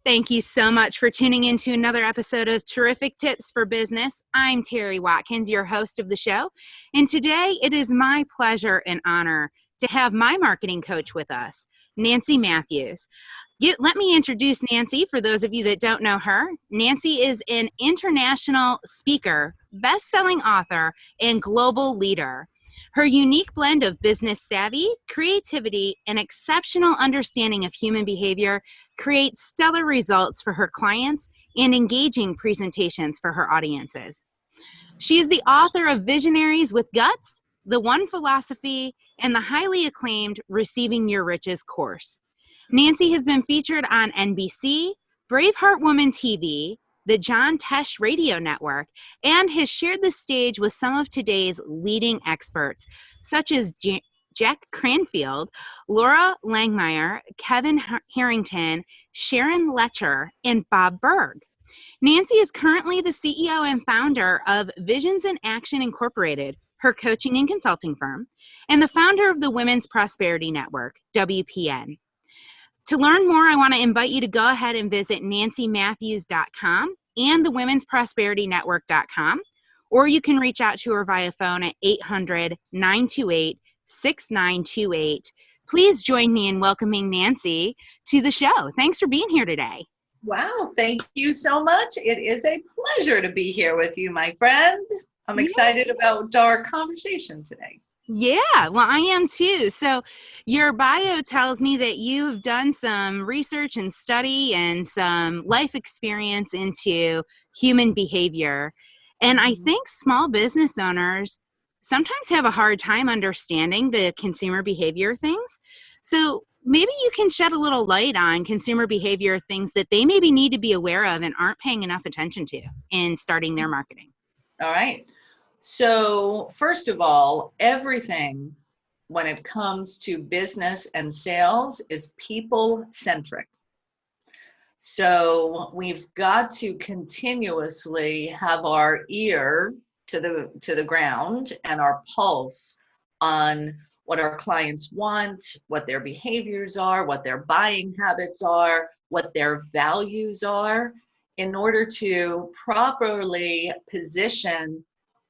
Thank you so much for tuning in to another episode of Terrific Tips for Business. I'm Terry Watkins, your host of the show. And today it is my pleasure and honor to have my marketing coach with us, Nancy Matthews. Let me introduce Nancy for those of you that don't know her. Nancy is an international speaker, best-selling author, and global leader. Her unique blend of business savvy, creativity, and exceptional understanding of human behavior creates stellar results for her clients and engaging presentations for her audiences. She is the author of Visionaries with Guts, The One Philosophy, and the highly acclaimed Receiving Your Riches course. Nancy has been featured on NBC, Braveheart Woman TV, the John Tesh Radio Network, and has shared the stage with some of today's leading experts, such as Jack Cranfield, Laura Langmeyer, Kevin Harrington, Sharon Letcher, and Bob Berg. Nancy is currently the CEO and founder of Visions in Action Incorporated, her coaching and consulting firm, and the founder of the Women's Prosperity Network, WPN. To learn more, I want to invite you to go ahead and visit nancymatthews.com and the womensprosperitynetwork.com, or you can reach out to her via phone at 800-928-6928. Please join me in welcoming Nancy to the show. Thanks for being here today. Wow, thank you so much. It is a pleasure to be here with you, my friend. I'm excited about our conversation today. Yeah, well, I am too. So your bio tells me that you've done some research and study and some life experience into human behavior. And I think small business owners sometimes have a hard time understanding the consumer behavior things. So maybe you can shed a little light on consumer behavior things that they maybe need to be aware of and aren't paying enough attention to in starting their marketing. All right. So first of all, everything when it comes to business and sales is people-centric. So we've got to continuously have our ear to the ground and our pulse on what our clients want, what their behaviors are, what their buying habits are, what their values are, in order to properly position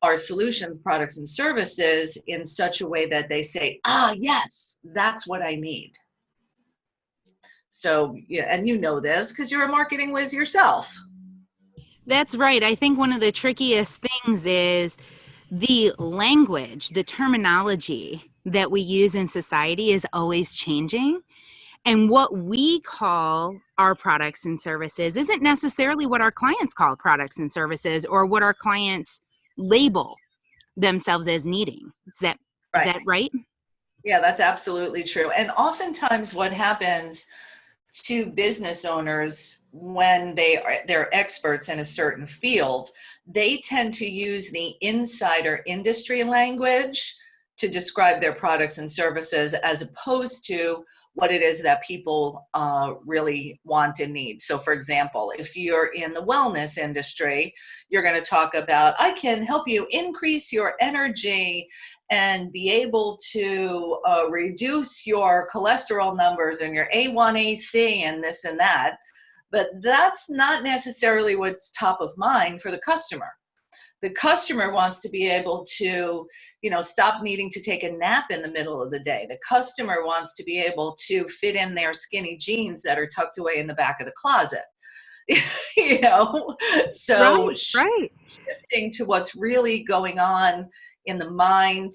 our solutions, products, and services in such a way that they say, yes, that's what I need. So, yeah, and you know this because you're a marketing whiz yourself. That's right. I think one of the trickiest things is the language, the terminology that we use in society is always changing. And what we call our products and services isn't necessarily what our clients call products and services or what our clients label themselves as needing. Is that right? Yeah, that's absolutely true. And oftentimes what happens to business owners when they're experts in a certain field, they tend to use the insider industry language to describe their products and services as opposed to what it is that people really want and need. So for example, if you're in the wellness industry, you're going to talk about, I can help you increase your energy and be able to reduce your cholesterol numbers and your A1AC and this and that. But that's not necessarily what's top of mind for the customer. The customer wants to be able to, stop needing to take a nap in the middle of the day. The customer wants to be able to fit in their skinny jeans that are tucked away in the back of the closet. So Right. Shifting to what's really going on in the mind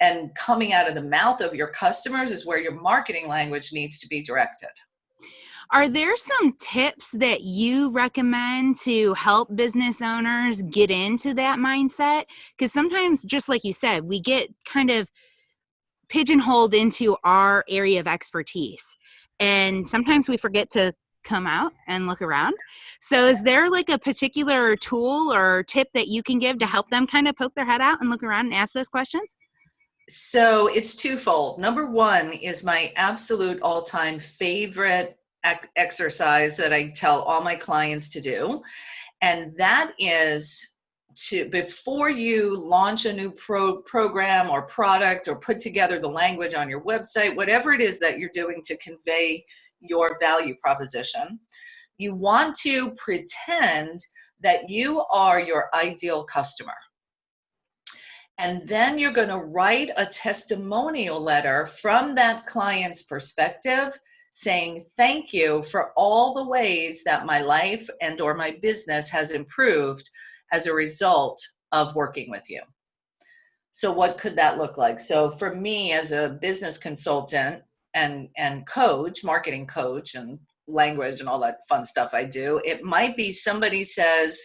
and coming out of the mouth of your customers is where your marketing language needs to be directed. Are there some tips that you recommend to help business owners get into that mindset? Because sometimes, just like you said, we get kind of pigeonholed into our area of expertise. And sometimes we forget to come out and look around. So is there like a particular tool or tip that you can give to help them kind of poke their head out and look around and ask those questions? So it's twofold. Number one is my absolute all-time favorite exercise that I tell all my clients to do. And that is before you launch a new program or product or put together the language on your website, whatever it is that you're doing to convey your value proposition, You want to pretend that you are your ideal customer. And then you're going to write a testimonial letter from that client's perspective saying, thank you for all the ways that my life and or my business has improved as a result of working with you. So what could that look like? So for me as a business consultant and coach, marketing coach and language and all that fun stuff I do, it might be somebody says,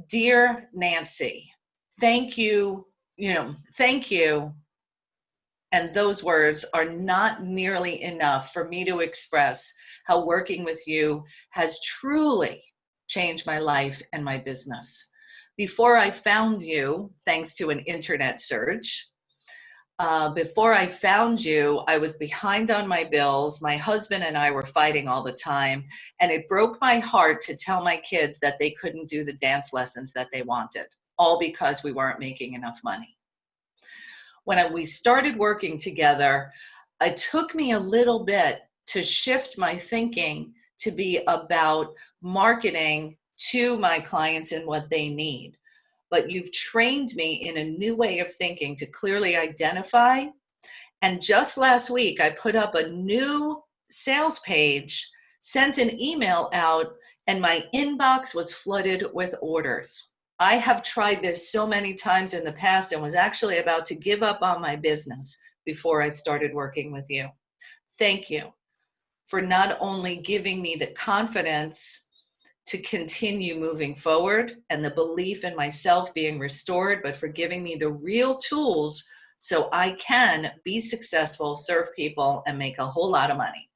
dear Nancy, thank you, thank you. And those words are not nearly enough for me to express how working with you has truly changed my life and my business. Before I found you, thanks to an internet search, before I found you, I was behind on my bills. My husband and I were fighting all the time. And it broke my heart to tell my kids that they couldn't do the dance lessons that they wanted, all because we weren't making enough money. When we started working together, it took me a little bit to shift my thinking to be about marketing to my clients and what they need. But you've trained me in a new way of thinking to clearly identify. And just last week, I put up a new sales page, sent an email out, and my inbox was flooded with orders. I have tried this so many times in the past and was actually about to give up on my business before I started working with you. Thank you for not only giving me the confidence to continue moving forward and the belief in myself being restored, but for giving me the real tools so I can be successful, serve people, and make a whole lot of money.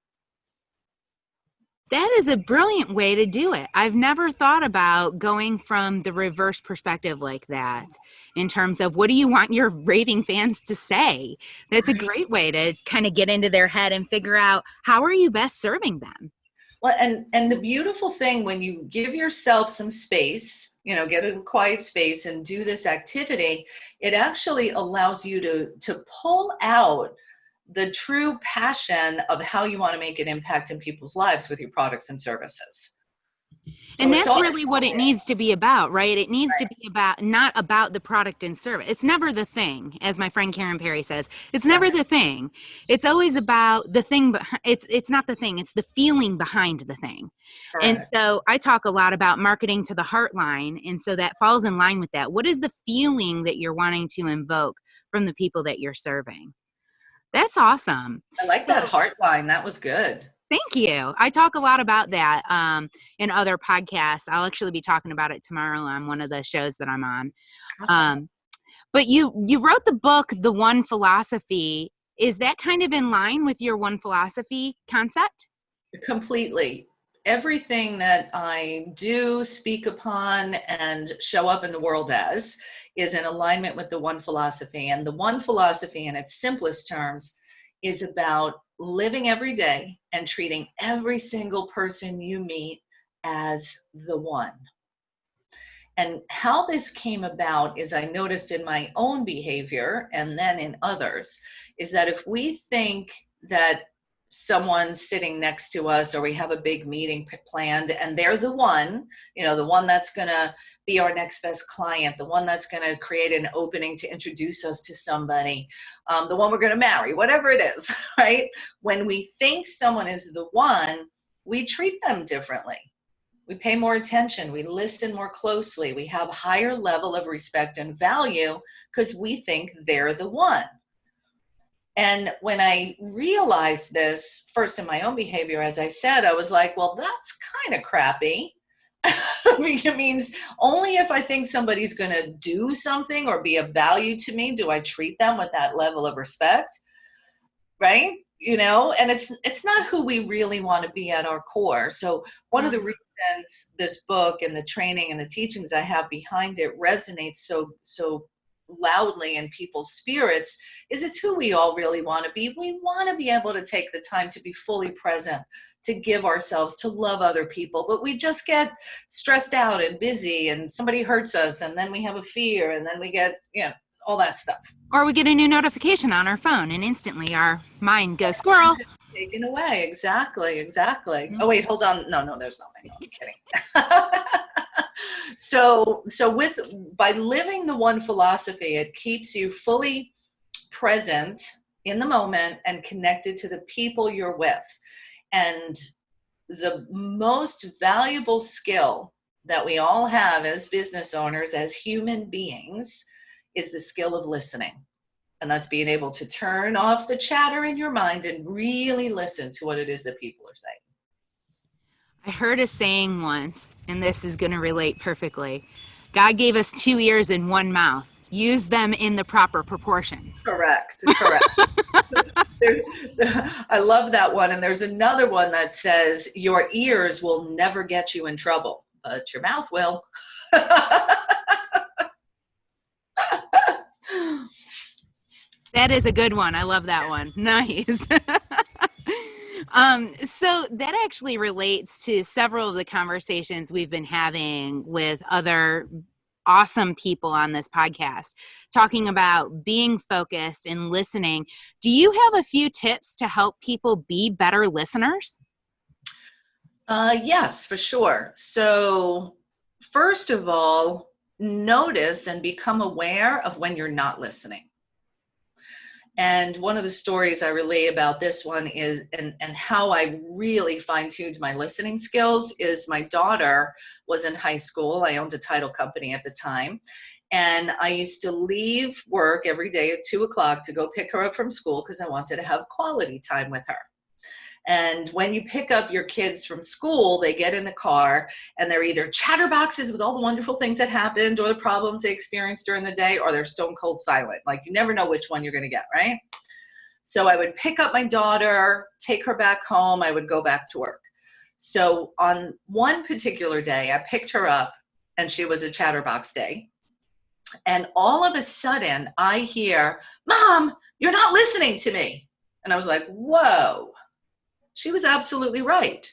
That is a brilliant way to do it. I've never thought about going from the reverse perspective like that in terms of what do you want your raving fans to say? That's a great way to kind of get into their head and figure out how are you best serving them? Well, and the beautiful thing when you give yourself some space, get a quiet space and do this activity, it actually allows you to pull out the true passion of how you want to make an impact in people's lives with your products and services. So and that's really what it needs to be about, right? It needs to be about, not about the product and service. It's never the thing, as my friend Karen Perry says. It's never the thing. It's always about the thing, but it's not the thing. It's the feeling behind the thing. Correct. And so I talk a lot about marketing to the heart line. And so that falls in line with that. What is the feeling that you're wanting to invoke from the people that you're serving? That's awesome. I like that heart line. That was good. Thank you. I talk a lot about that in other podcasts. I'll actually be talking about it tomorrow on one of the shows that I'm on. Awesome. But you wrote the book, The One Philosophy. Is that kind of in line with your one philosophy concept? Completely. Everything that I do, speak upon, and show up in the world as is in alignment with the one philosophy. And the one philosophy, in its simplest terms, is about living every day and treating every single person you meet as the one. And how this came about is I noticed in my own behavior and then in others, is that if we think that someone's sitting next to us or we have a big meeting planned and they're the one, the one that's going to be our next best client, the one that's going to create an opening to introduce us to somebody, the one we're going to marry, whatever it is, right? When we think someone is the one, we treat them differently. We pay more attention. We listen more closely. We have higher level of respect and value because we think they're the one. And when I realized this, first in my own behavior, as I said, I was like, well, that's kind of crappy. It means only if I think somebody's going to do something or be of value to me do I treat them with that level of respect, right? And it's not who we really want to be at our core. So one of the reasons this book and the training and the teachings I have behind it resonates so loudly in people's spirits is it's who we all really want to be. We want to be able to take the time to be fully present, to give ourselves, to love other people, but we just get stressed out and busy and somebody hurts us and then we have a fear and then we get, all that stuff. Or we get a new notification on our phone and instantly our mind goes squirrel. Taken away. Exactly. Exactly. Mhm. Oh, wait, hold on. No, there's no mango. I'm kidding. So by living the one philosophy, it keeps you fully present in the moment and connected to the people you're with. And the most valuable skill that we all have as business owners, as human beings, is the skill of listening. And that's being able to turn off the chatter in your mind and really listen to what it is that people are saying. I heard a saying once, and this is going to relate perfectly. God gave us 2 ears and 1 mouth. Use them in the proper proportions. Correct. Correct. There, I love that one. And there's another one that says, your ears will never get you in trouble, but your mouth will. That is a good one. I love that one. Nice. So that actually relates to several of the conversations we've been having with other awesome people on this podcast, talking about being focused and listening. Do you have a few tips to help people be better listeners? Yes, for sure. So, first of all, notice and become aware of when you're not listening. And one of the stories I relate about this one is, and how I really fine-tuned my listening skills is, my daughter was in high school. I owned a title company at the time. And I used to leave work every day at 2 o'clock to go pick her up from school because I wanted to have quality time with her. And when you pick up your kids from school, they get in the car and they're either chatterboxes with all the wonderful things that happened or the problems they experienced during the day, or they're stone cold silent. Like, you never know which one you're going to get, right? So I would pick up my daughter, take her back home. I would go back to work. So on one particular day, I picked her up and she was a chatterbox day. And all of a sudden I hear, "Mom, you're not listening to me." And I was like, whoa. She was absolutely right.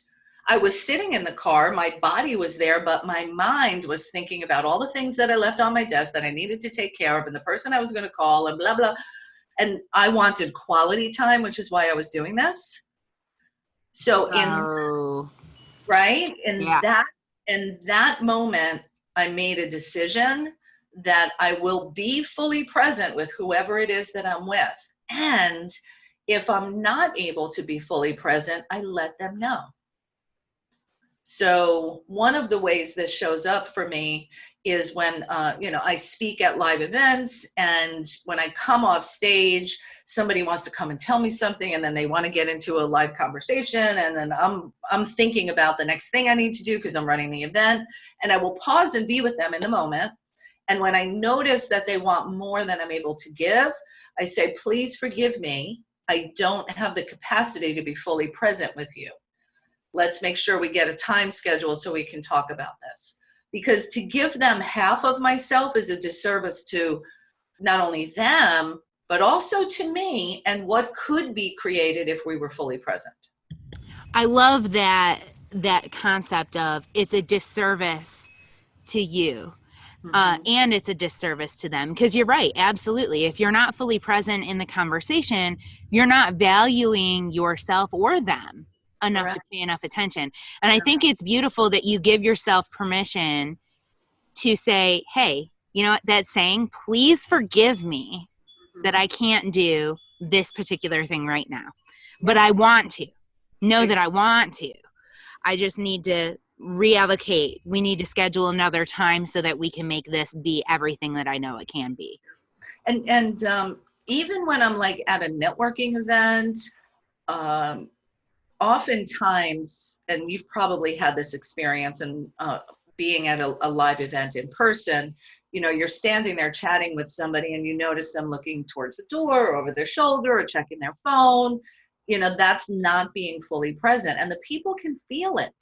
I was sitting in the car, my body was there, but my mind was thinking about all the things that I left on my desk that I needed to take care of, and the person I was going to call, and blah, blah. And I wanted quality time, which is why I was doing this. So Oh, right, yeah. in that moment, I made a decision that I will be fully present with whoever it is that I'm with. And if I'm not able to be fully present, I let them know. So one of the ways this shows up for me is when, I speak at live events, and when I come off stage, somebody wants to come and tell me something, and then they want to get into a live conversation, and then I'm thinking about the next thing I need to do because I'm running the event, and I will pause and be with them in the moment. And when I notice that they want more than I'm able to give, I say, "Please forgive me. I don't have the capacity to be fully present with you. Let's make sure we get a time scheduled so we can talk about this." Because to give them half of myself is a disservice to not only them, but also to me and what could be created if we were fully present. I love that concept of it's a disservice to you. Mm-hmm. And it's a disservice to them, because you're right. Absolutely. If you're not fully present in the conversation, you're not valuing yourself or them enough to Correct. pay enough attention. And I think it's beautiful that you give yourself permission to say, hey, you know what, that saying, please forgive me that Mm-hmm. I can't do this particular thing right now, but Yeah. I want to. Know that I Exactly. want to. I just need to reallocate. We need to schedule another time so that we can make this be everything that I know it can be. And even when I'm like at a networking event, um, oftentimes, and you've probably had this experience, and being at a live event in person, you're standing there chatting with somebody and you notice them looking towards the door or over their shoulder or checking their phone. That's not being fully present, and the people can feel it.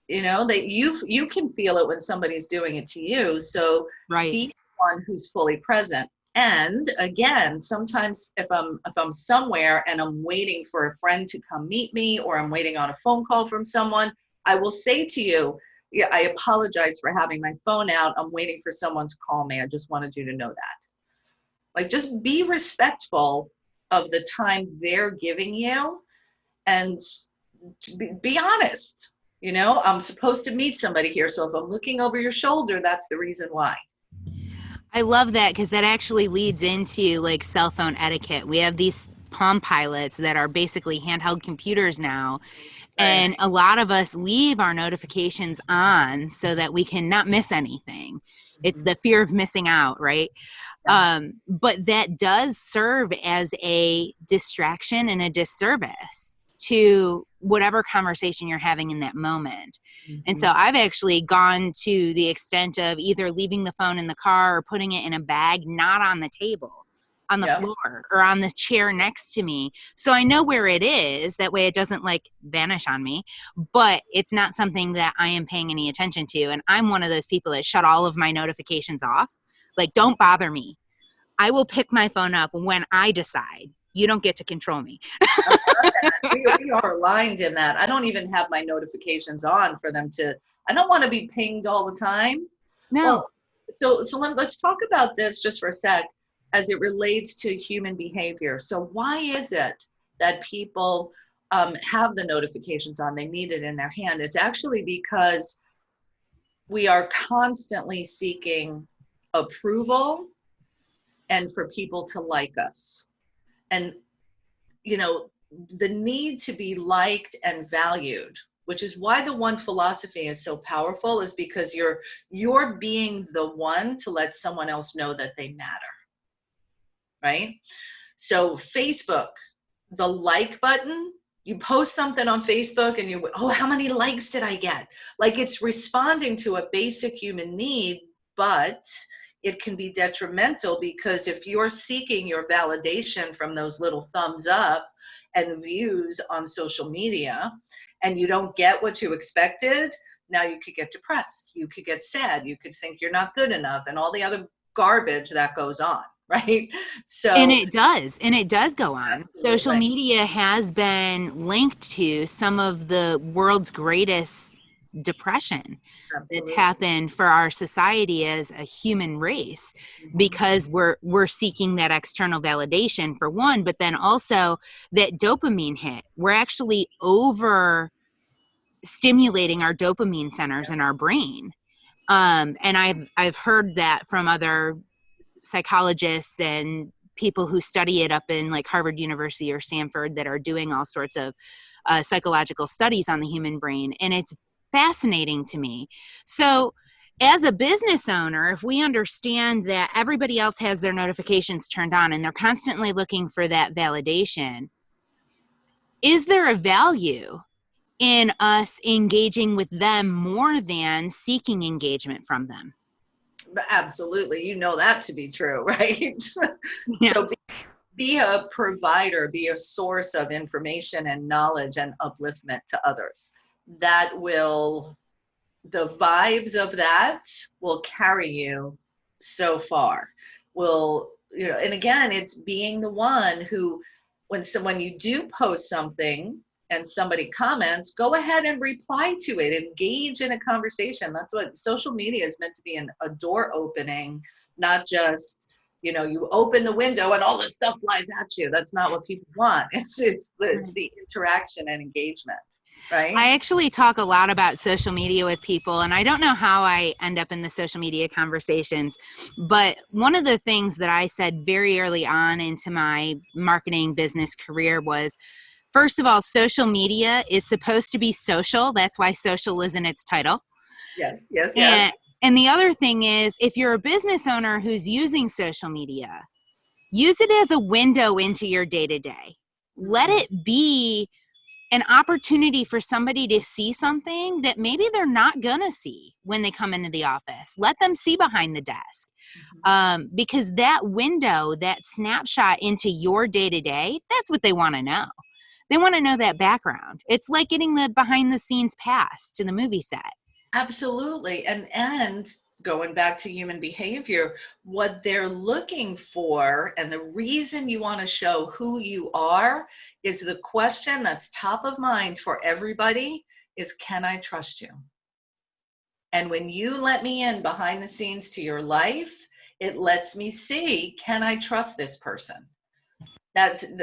That you can feel it when somebody's doing it to you. So Right. be one who's fully present. And again, sometimes if I'm somewhere and I'm waiting for a friend to come meet me, or I'm waiting on a phone call from someone, I will say to you, "Yeah, I apologize for having my phone out. I'm waiting for someone to call me. I just wanted you to know that." Like, just be respectful of the time they're giving you, and be honest. I'm supposed to meet somebody here, so if I'm looking over your shoulder, that's the reason why. I love that because that actually leads into like cell phone etiquette. We have these Palm Pilots that are basically handheld computers now. Right. And a lot of us leave our notifications on so that we can not miss anything. It's Mhm. the fear of missing out, right? Yeah. But that does serve as a distraction and a disservice to whatever conversation you're having in that moment. And so Mhm. I've actually gone to the extent of either leaving the phone in the car or putting it in a bag, not on the table, on the Yep. floor or on the chair next to me. So I know where it is. That way it doesn't like vanish on me, but it's not something that I am paying any attention to. And I'm one of those people that shut all of my notifications off. Like, don't bother me. I will pick my phone up when I decide. You don't get to control me. I love that. We are aligned in that. I don't even have my notifications on for them to, I don't want to be pinged all the time. No. Well, so let's talk about this just for a sec as it relates to human behavior. So why is it that people have the notifications on? They need it in their hand. It's actually because we are constantly seeking approval and for people to like us. And you know, the need to be liked and valued, which is why the one philosophy is so powerful, is because you're being the one to let someone else know that they matter, right? So Facebook, the like button, you post something on Facebook and oh, how many likes did I get? Like, it's responding to a basic human need, but it can be detrimental because if you're seeking your validation from those little thumbs up and views on social media and you don't get what you expected, now you could get depressed, you could get sad, you could think you're not good enough, and all the other garbage that goes on, right? And So it does go on. Social absolutely. media has been linked to some of the world's greatest depression that's Absolutely. happened for our society as a human race, Mhm. because we're seeking that external validation for one, but then also that dopamine hit. We're actually over stimulating our dopamine centers in our brain. And I've heard that from other psychologists and people who study it up in like Harvard University or Stanford that are doing all sorts of psychological studies on the human brain. And it's fascinating to me. So, as a business owner, if we understand that everybody else has their notifications turned on and they're constantly looking for that validation, is there a value in us engaging with them more than seeking engagement from them? Absolutely. You know that to be true, right? Yeah. So be a provider, be a source of information and knowledge and upliftment to others. That will, the vibes of that will carry you so far. And again, it's being the one who, when you do post something and somebody comments, go ahead and reply to it, engage in a conversation. That's what social media is meant to be, a door opening, not just, you open the window and all this stuff flies at you. That's not what people want. It's the interaction and engagement, right? I actually talk a lot about social media with people, and I don't know how I end up in the social media conversations, but one of the things that I said very early on into my marketing business career was, first of all, social media is supposed to be social. That's why social is in its title. Yes, yes, And yes. and the other thing is, if you're a business owner who's using social media, use it as a window into your day-to-day. Let Mhm. it be an opportunity for somebody to see something that maybe they're not gonna see when they come into the office. Let them see behind the desk, Mhm. because that window, that snapshot into your day to day, that's what they want to know. They want to know that background. It's like getting the behind the scenes pass to the movie set. Absolutely. And going back to human behavior, what they're looking for and the reason you want to show who you are is the question that's top of mind for everybody is, can I trust you? And when you let me in behind the scenes to your life, it lets me see, can I trust this person?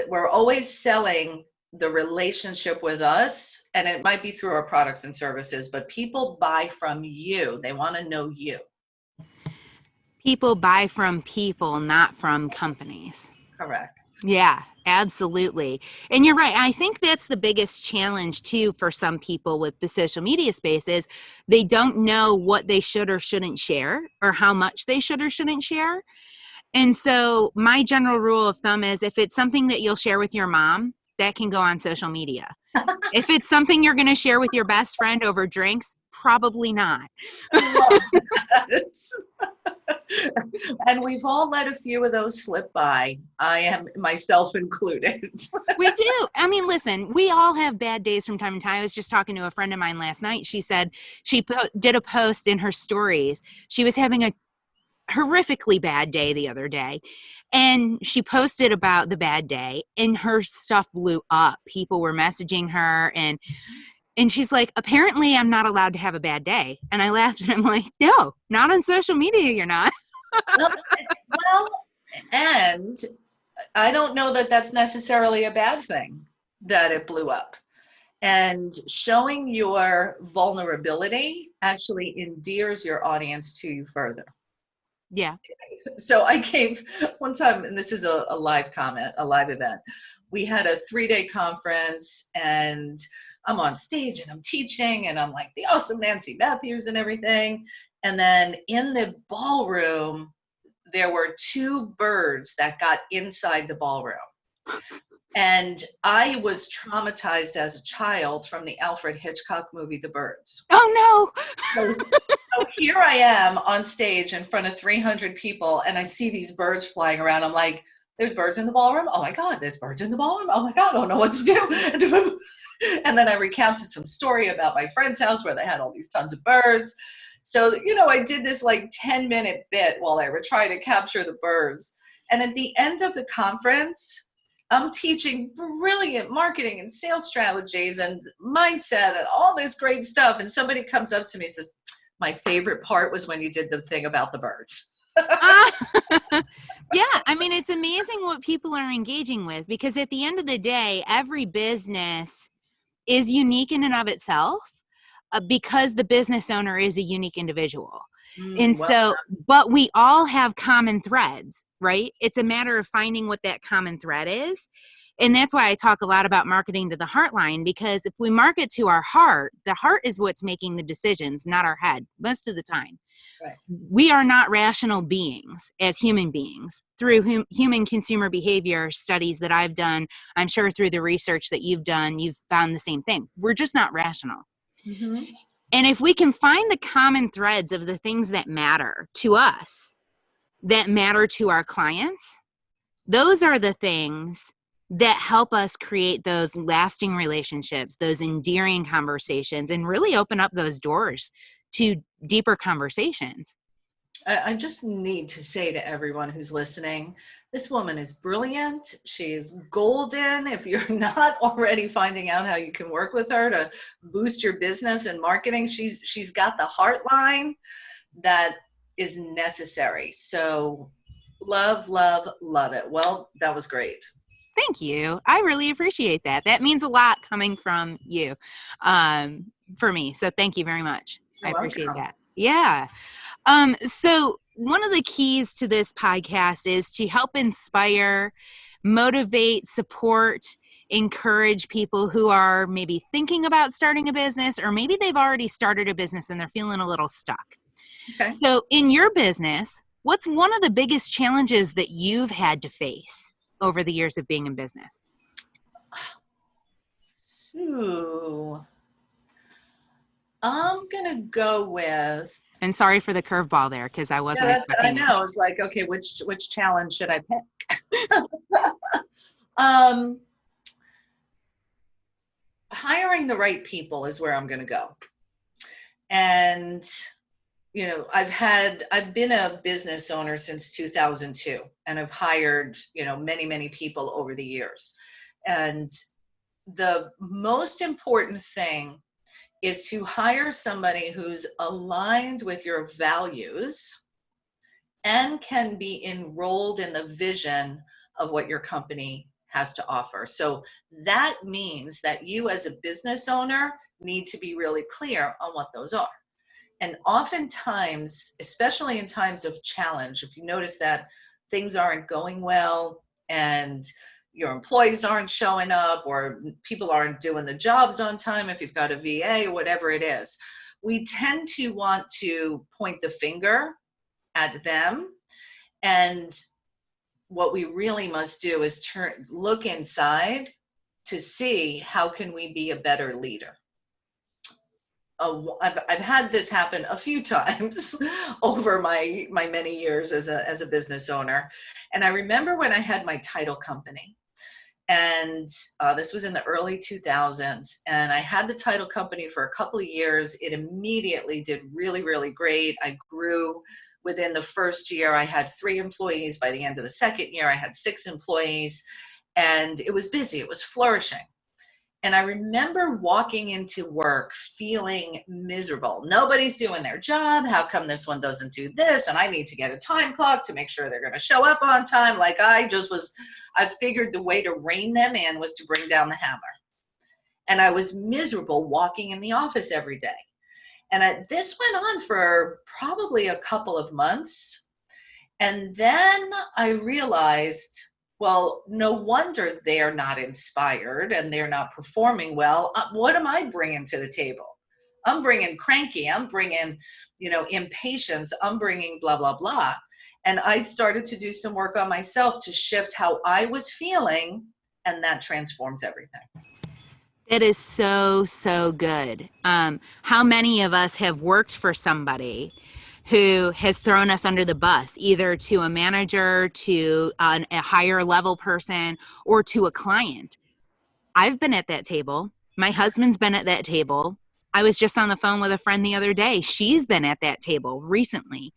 we're always selling the relationship with us, and it might be through our products and services, but people buy from you. They want to know you. People buy from people, not from companies. Correct. Yeah, absolutely. And you're right. I think that's the biggest challenge too for some people with the social media space is they don't know what they should or shouldn't share or how much they should or shouldn't share. And so my general rule of thumb is if it's something that you'll share with your mom, that can go on social media. If it's something you're going to share with your best friend over drinks, probably not. I love that. And we've all let a few of those slip by. I am myself included. We do. I mean, listen, we all have bad days from time to time. I was just talking to a friend of mine last night. She said she did a post in her stories. She was having a horrifically bad day the other day, and she posted about the bad day, and her stuff blew up. People were messaging her, and she's like, apparently I'm not allowed to have a bad day. And I laughed, and I'm like, no, not on social media, you're not. Well, and I don't know that that's necessarily a bad thing that it blew up. And showing your vulnerability actually endears your audience to you further. Yeah. So I gave one time, and this is a live comment, a live event. We had a 3-day conference, and I'm on stage and I'm teaching, and I'm like the awesome Nancy Matthews and everything. And then in the ballroom, there were 2 birds that got inside the ballroom. And I was traumatized as a child from the Alfred Hitchcock movie, The Birds. Oh, no. So here I am on stage in front of 300 people, and I see these birds flying around. I'm like, there's birds in the ballroom? Oh my God, there's birds in the ballroom? Oh my God, I don't know what to do. And then I recounted some story about my friend's house where they had all these tons of birds. So, I did this like 10-minute bit while they were trying to capture the birds. And at the end of the conference, I'm teaching brilliant marketing and sales strategies and mindset and all this great stuff. And somebody comes up to me and says, my favorite part was when you did the thing about the birds. Yeah, I mean, it's amazing what people are engaging with, because at the end of the day, every business is unique in and of itself, because the business owner is a unique individual. And Well, so, but we all have common threads, right? It's a matter of finding what that common thread is. And that's why I talk a lot about marketing to the heart line, because if we market to our heart, the heart is what's making the decisions, not our head, most of the time. right. We are not rational beings as human beings. Through human consumer behavior studies that I've done, I'm sure through the research that you've done, you've found the same thing. We're just not rational. Mm-hmm. And if we can find the common threads of the things that matter to us, that matter to our clients, those are the things that help us create those lasting relationships, those endearing conversations, and really open up those doors to deeper conversations. I just need to say to everyone who's listening, this woman is brilliant. She's golden. If you're not already finding out how you can work with her to boost your business and marketing, she's got the heart line that is necessary. So love, love, love it. Well, that was great. Thank you. I really appreciate that. That means a lot coming from you, for me. So thank you very much. You're I appreciate welcome. that. Yeah. So one of the keys to this podcast is to help inspire, motivate, support, encourage people who are maybe thinking about starting a business, or maybe they've already started a business and they're feeling a little stuck. Okay. So in your business, what's one of the biggest challenges that you've had to face over the years of being in business? Ooh. I'm going to go with. And sorry for the curveball there, because I wasn't I expecting it. know. It's like, okay, which challenge should I pick? Hiring the right people is where I'm going to go. And I've been a business owner since 2002, and I've hired, many, many people over the years. And the most important thing is to hire somebody who's aligned with your values and can be enrolled in the vision of what your company has to offer. So that means that you as a business owner need to be really clear on what those are. And oftentimes, especially in times of challenge, if you notice that things aren't going well and your employees aren't showing up or people aren't doing the jobs on time, if you've got a VA or whatever it is, we tend to want to point the finger at them. And what we really must do is look inside to see how can we be a better leader. I've had this happen a few times over my many years as a business owner. And I remember when I had my title company, and this was in the early 2000s, and I had the title company for a couple of years. It immediately did really, really great. I grew. Within the first year, I had 3 employees. By the end of the second year, I had 6 employees, and it was busy. It was flourishing. And I remember walking into work feeling miserable. Nobody's doing their job. How come this one doesn't do this? And I need to get a time clock to make sure they're going to show up on time. Like I figured the way to rein them in was to bring down the hammer. And I was miserable walking in the office every day. And this went on for probably a couple of months. And then I realized, well, no wonder they're not inspired and they're not performing well. What am I bringing to the table? I'm bringing cranky. I'm bringing, impatience. I'm bringing blah, blah, blah. And I started to do some work on myself to shift how I was feeling, and that transforms everything. It is so, so good. How many of us have worked for somebody who has thrown us under the bus, either to a manager, to a higher level person, or to a client? I've been at that table. My husband's been at that table. I was just on the phone with a friend the other day. She's been at that table recently.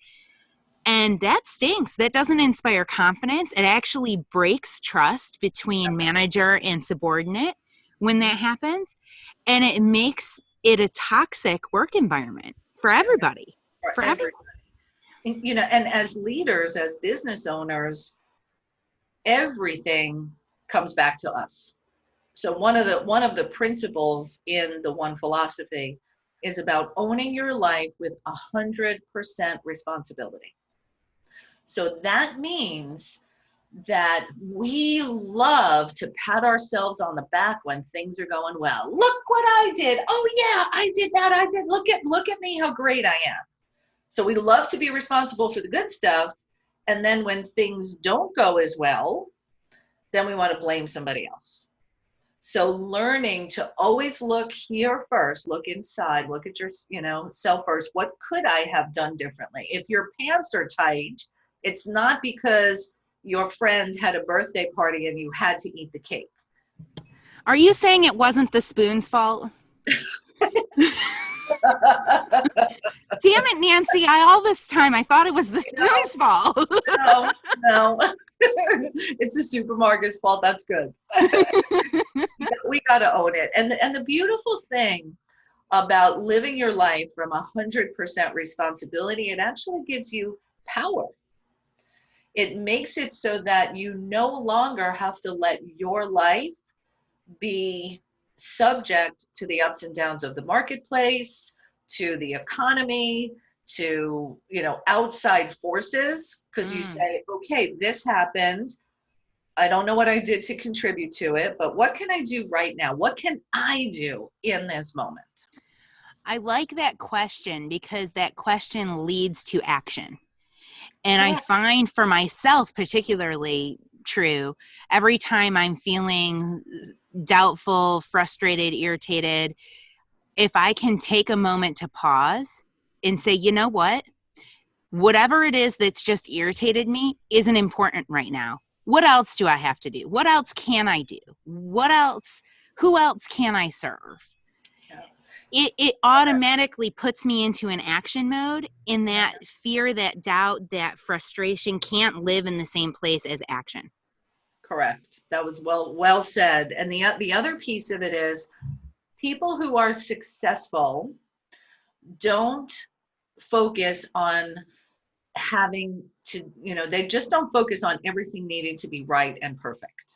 And that stinks. That doesn't inspire confidence. It actually breaks trust between manager and subordinate when that happens. And it makes it a toxic work environment for everybody. For everybody. And as leaders, as business owners, everything comes back to us. So one of the principles in the One philosophy is about owning your life with 100% responsibility. So that means that we love to pat ourselves on the back when things are going well. Look what I did. Oh yeah, I did that. I did. Look at me, how great I am. So we love to be responsible for the good stuff. And then when things don't go as well, then we want to blame somebody else. So learning to always look here first, look inside, look at your, self first. What could I have done differently? If your pants are tight, it's not because your friend had a birthday party and you had to eat the cake. Are you saying it wasn't the spoon's fault? Damn it, Nancy. All this time I thought it was the spoon's fault. No. It's the supermarket's fault. That's good. We got to own it. And the beautiful thing about living your life from 100% responsibility, it actually gives you power. It makes it so that you no longer have to let your life be subject to the ups and downs of the marketplace, to the economy, to outside forces, because you say, okay, this happened. I don't know what I did to contribute to it, but what can I do right now? What can I do in this moment? I like that question because that question leads to action. And I find for myself particularly true, every time I'm feeling doubtful, frustrated, irritated, if I can take a moment to pause and say, you know what? Whatever it is that's just irritated me isn't important right now. What else do I have to do? What else can I do? Who else can I serve? It automatically puts me into an action mode, in that fear, that doubt, that frustration can't live in the same place as action. Correct. That was well said. And the other piece of it is, people who are successful don't focus on having to, they just don't focus on everything needing to be right and perfect.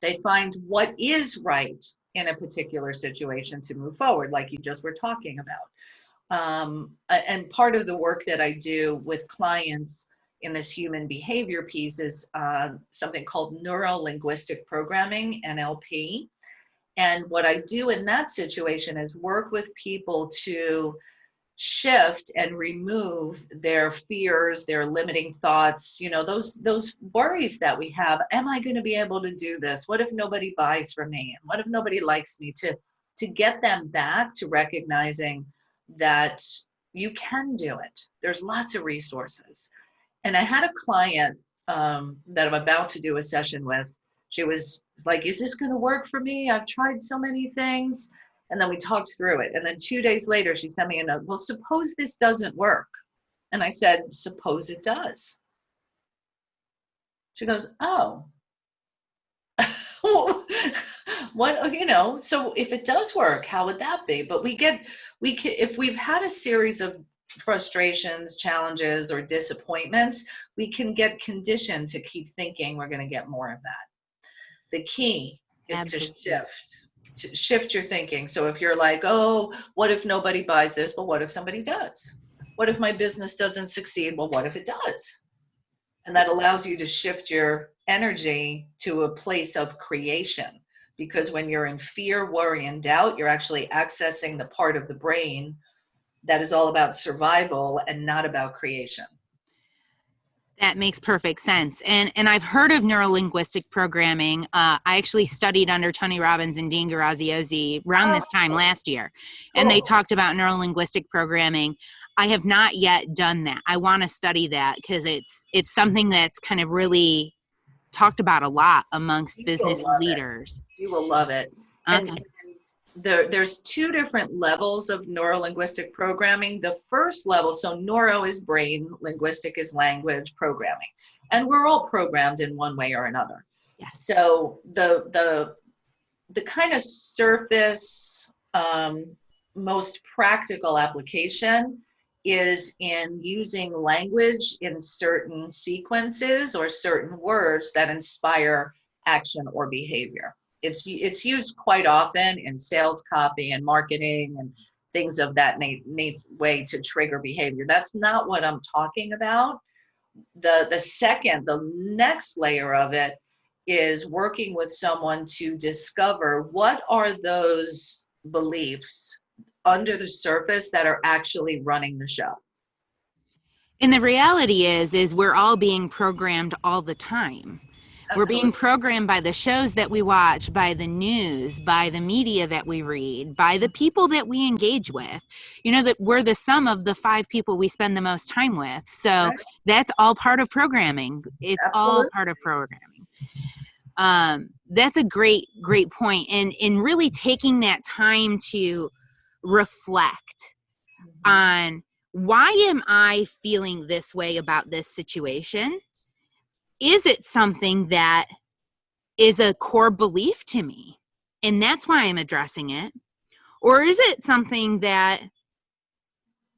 They find what is right in a particular situation to move forward, like you just were talking about. And part of the work that I do with clients in this human behavior piece is something called Neuro linguistic programming, NLP. And what I do in that situation is work with people to shift and remove their fears, their limiting thoughts, those worries that we have. Am I going to be able to do this? What if nobody buys from me? And what if nobody likes me? To get them back to recognizing that you can do it. There's lots of resources. And I had a client that I'm about to do a session with. She was like, is this going to work for me? I've tried so many things. And then we talked through it. And then 2 days later, she sent me a note. Well, suppose this doesn't work. And I said, suppose it does. She goes, oh, what, so if it does work, how would that be? But if we've had a series of frustrations, challenges, or disappointments, we can get conditioned to keep thinking we're going to get more of that. The key is Absolutely. to shift your thinking. So if you're like, oh, what if nobody buys this? Well, what if somebody does? What if my business doesn't succeed? Well, what if it does? And that allows you to shift your energy to a place of creation. Because when you're in fear, worry, and doubt, you're actually accessing the part of the brain that is all about survival and not about creation. That makes perfect sense. And I've heard of neuro-linguistic programming. I actually studied under Tony Robbins and Dean Graziosi around this time last year. Cool. And they talked about neuro-linguistic programming. I have not yet done that. I want to study that because it's something that's kind of really talked about a lot amongst business leaders. You will love it. Okay. And there's two different levels of neuro-linguistic programming. The first level, so neuro is brain, linguistic is language programming. And we're all programmed in one way or another. Yes. So the kind of surface, most practical application is in using language in certain sequences or certain words that inspire action or behavior. It's used quite often in sales copy and marketing and things of that way to trigger behavior. That's not what I'm talking about. The next layer of it is working with someone to discover what are those beliefs under the surface that are actually running the show. And the reality is we're all being programmed all the time. Absolutely. We're being programmed by the shows that we watch, by the news, by the media that we read, by the people that we engage with. That we're the sum of the 5 people we spend the most time with. So right. That's all part of programming. It's Absolutely. All part of programming. That's a great point. And in really taking that time to reflect on why am I feeling this way about this situation? Is it something that is a core belief to me? And that's why I'm addressing it. Or is it something that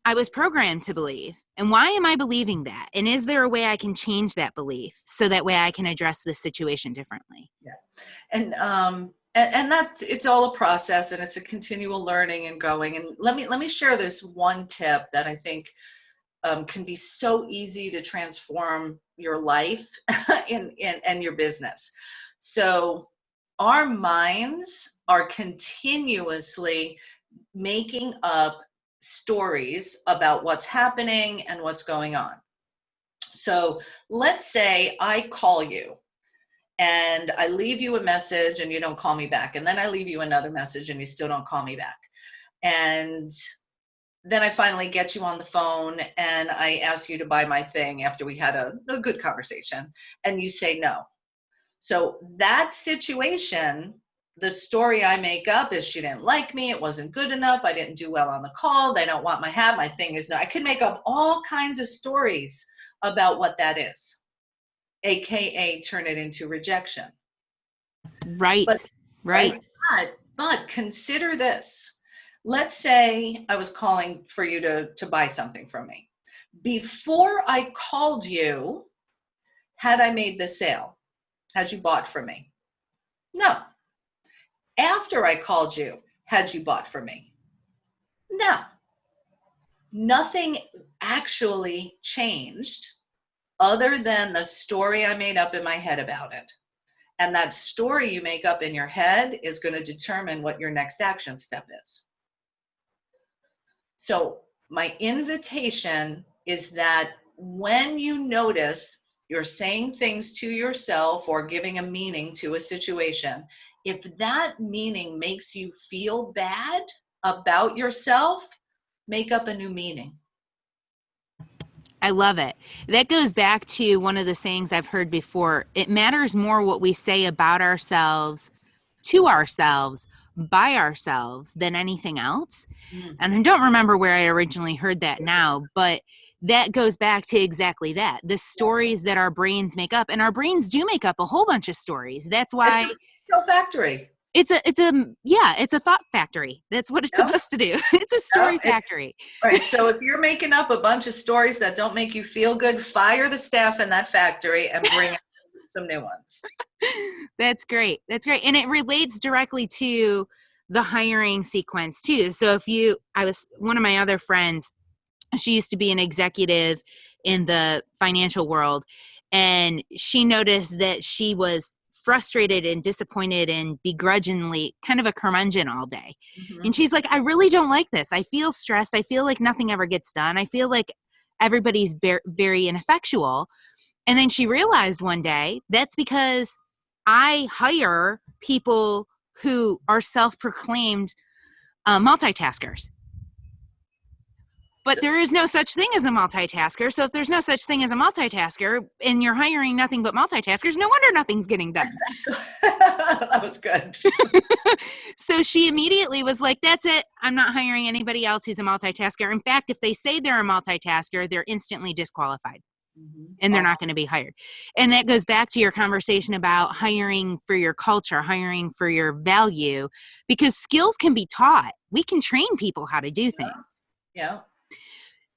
I was programmed to believe? And why am I believing that? And is there a way I can change that belief so that way I can address this situation differently? Yeah. And that it's all a process and it's a continual learning and growing. And let me share this one tip that I think can be so easy to transform your life and your business. So our minds are continuously making up stories about what's happening and what's going on. So let's say I call you and I leave you a message and you don't call me back. And then I leave you another message and you still don't call me back. And then I finally get you on the phone and I ask you to buy my thing after we had a good conversation and you say no. So that situation, the story I make up is she didn't like me. It wasn't good enough. I didn't do well on the call. They don't want my hat. My thing is no. I could make up all kinds of stories about what that is, AKA turn it into rejection. Right. Right. But consider this. Let's say I was calling for you to buy something from me. Before I called you, had I made the sale? Had you bought from me? No. After I called you, had you bought from me? No. Nothing actually changed other than the story I made up in my head about it. And that story you make up in your head is going to determine what your next action step is. So my invitation is that when you notice you're saying things to yourself or giving a meaning to a situation, if that meaning makes you feel bad about yourself, make up a new meaning. I love it. That goes back to one of the sayings I've heard before. It matters more what we say about ourselves, to ourselves, by ourselves than anything else. And I Mm-hmm. don't remember where I originally heard that now, but that goes back to exactly that. The stories that our brains make up, and our brains do make up a whole bunch of stories. That's It's why a skill factory. it's a thought factory. That's what it's Yep. supposed to do. It's a story Yep. factory. Right. So if you're making up a bunch of stories that don't make you feel good, fire the staff in that factory and bring out some new ones. That's great. That's great. And it relates directly to the hiring sequence too. So one of my other friends, she used to be an executive in the financial world, and she noticed that she was frustrated and disappointed and begrudgingly kind of a curmudgeon all day. Mm-hmm. And she's like, I really don't like this. I feel stressed. I feel like nothing ever gets done. I feel like everybody's very ineffectual. And then she realized one day that's because I hire people who are self-proclaimed multitaskers. But So, there is no such thing as a multitasker. So if there's no such thing as a multitasker and you're hiring nothing but multitaskers, no wonder nothing's getting done. exactly. That was good. So she immediately was like, that's it. I'm not hiring anybody else who's a multitasker. In fact, if they say they're a multitasker, they're instantly disqualified. Mm-hmm. And they're not Awesome. going to be hired. And that goes back to your conversation about hiring for your culture, hiring for your value, because skills can be taught. We can train people how to do things. Yeah.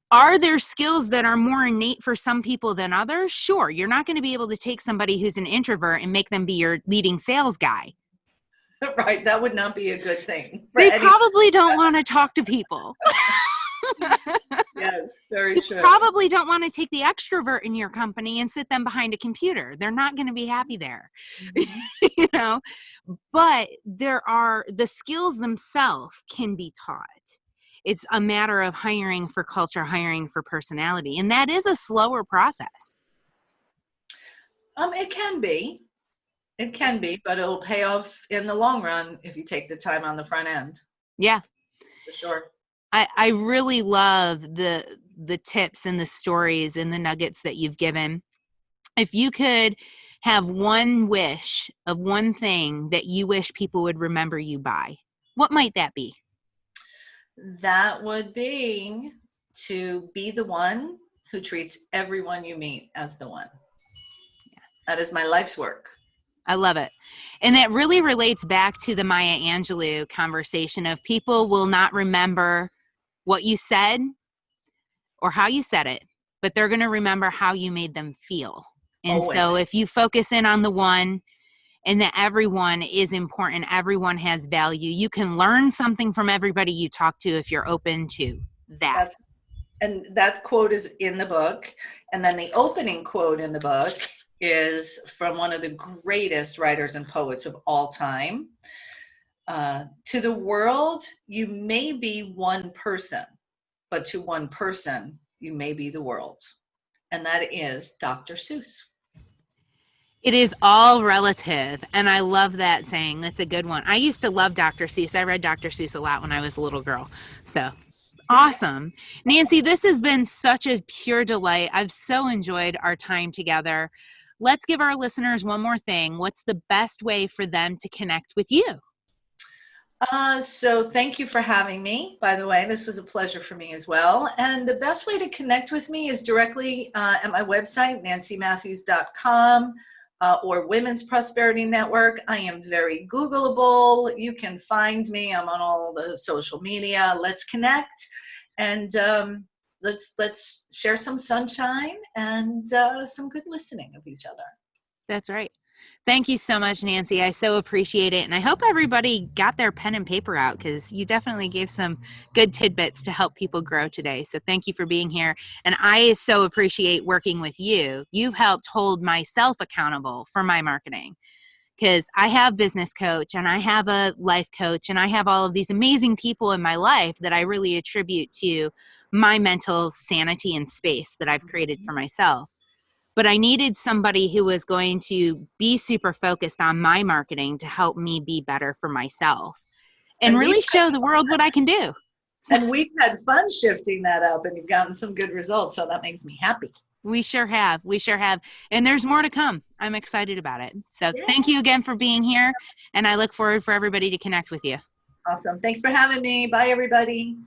Are there skills that are more innate for some people than others? Sure. You're not going to be able to take somebody who's an introvert and make them be your leading sales guy. Right. That would not be a good thing for They any. probably don't want to talk to people. Yes, very You true. probably don't want to take the extrovert in your company and sit them behind a computer. They're not going to be happy there. Mm-hmm. You know, but the skills themselves can be taught. It's a matter of hiring for culture, hiring for personality, and that is a slower process. It can be. It can be, but it'll pay off in the long run if you take the time on the front end, Yeah, for sure. I really love the tips and the stories and the nuggets that you've given. If you could have one wish of one thing that you wish people would remember you by, what might that be? That would be to be the one who treats everyone you meet as the one. That is my life's work. I love it. And that really relates back to the Maya Angelou conversation of people will not remember what you said or how you said it, but they're going to remember how you made them feel. And Always. so if you focus in on the one and that everyone is important, everyone has value, you can learn something from everybody you talk to if you're open to that. And that quote is in the book. And then the opening quote in the book is from one of the greatest writers and poets of all time. To the world, you may be one person, but to one person, you may be the world. And that is Dr. Seuss. It is all relative. And I love that saying. That's a good one. I used to love Dr. Seuss. I read Dr. Seuss a lot when I was a little girl. So awesome. Nancy, this has been such a pure delight. I've so enjoyed our time together. Let's give our listeners one more thing. What's the best way for them to connect with you? So thank you for having me. By the way, this was a pleasure for me as well. And the best way to connect with me is directly at my website, nancymatthews.com. Or Women's Prosperity Network. I am very Googleable. You can find me. I'm on all the social media. Let's connect, and let's share some sunshine and some good listening of each other. That's right. Thank you so much, Nancy. I so appreciate it. And I hope everybody got their pen and paper out because you definitely gave some good tidbits to help people grow today. So thank you for being here. And I so appreciate working with you. You've helped hold myself accountable for my marketing because I have business coach and I have a life coach and I have all of these amazing people in my life that I really attribute to my mental sanity and space that I've created for myself. But I needed somebody who was going to be super focused on my marketing to help me be better for myself and And we've really show the world what I can do. and we've had fun shifting that up, and you've gotten some good results, so that makes me happy. We sure have. We sure have. And there's more to come. I'm excited about it. So Yeah. thank you again for being here. And I look forward for everybody to connect with you. Awesome. Thanks for having me. Bye, everybody.